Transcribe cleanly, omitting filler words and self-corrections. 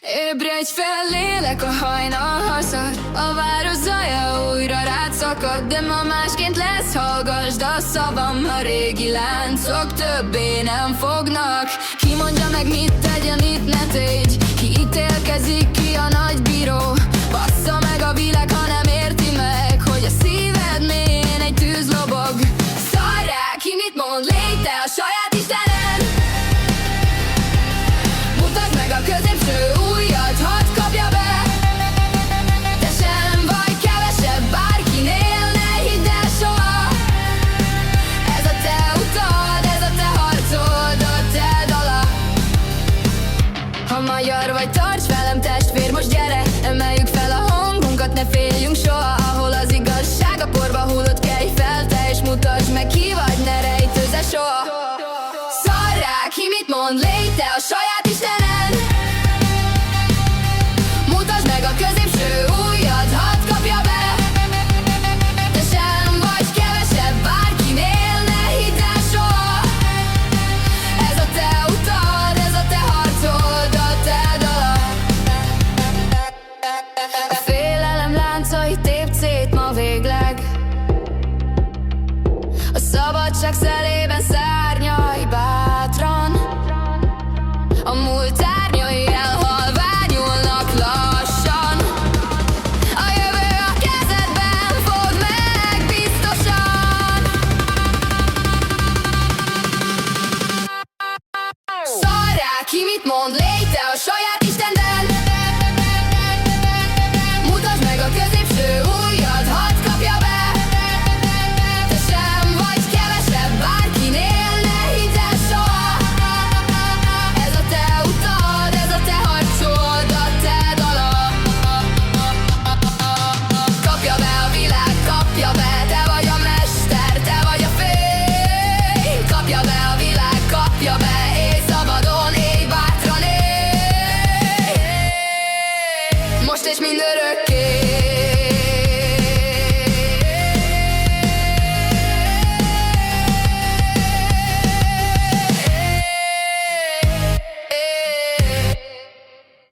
Ébredj fel, lélek, a hajnal haszad. A város zaja újra rád szakad. De ma másként lesz, hallgasd a szavam. A régi láncok többé nem fognak. Ki mondja meg, mit tegyen, mit ne tégy. Ki ítélkezik, ki a nagy bíró. Bassza meg a világ, ha nem érti meg, hogy a szíved mélyén egy tűz lobog. Szarj rá, ki mit mond, légy te a saját istened. Mutasd meg a középső ujjad, hadd kapja be. Te sem vagy kevesebb bárkinél, ne hidd el soha. Ez a te utad, ez a te harcod, a te dala. Ha magyar vagy, tarts velem testvér, most gyere, emeljük fel a hangunkat, ne féljünk soha. Ahol az igazság a porba hullott, kelj fel te, és mutasd meg, ki vagy, ne rejtőzze soha. Szarj rá, ki mit mond, légy te a saját istened. Mutasd meg a középső ujjad, hadd kapja be. Te sem vagy kevesebb bárkinél, ne hidd el soha. Ez a te utad, ez a te harcod, a te dala. A félelem láncait tépd szét ma végleg. A szabadság szelében szárnyalj bátran. A múlt árnyai elhalványulnak lassan. A jövő a kezedben, fogd meg biztosan. Szarj rá, ki mit mond, légy te a saját istened. Mutasd meg a középső ujjad, hadd kapja be. Te sem vagy kevesebb bárkinél, ne hidd el soha. Ez a te utad, ez a te harcod, a te dala. Kapja be a világ, kapja be, te vagy a mester, te vagy a fény. Kapja be a világ, kapja be, élj szabadon, élj bátran, élj. Most és minden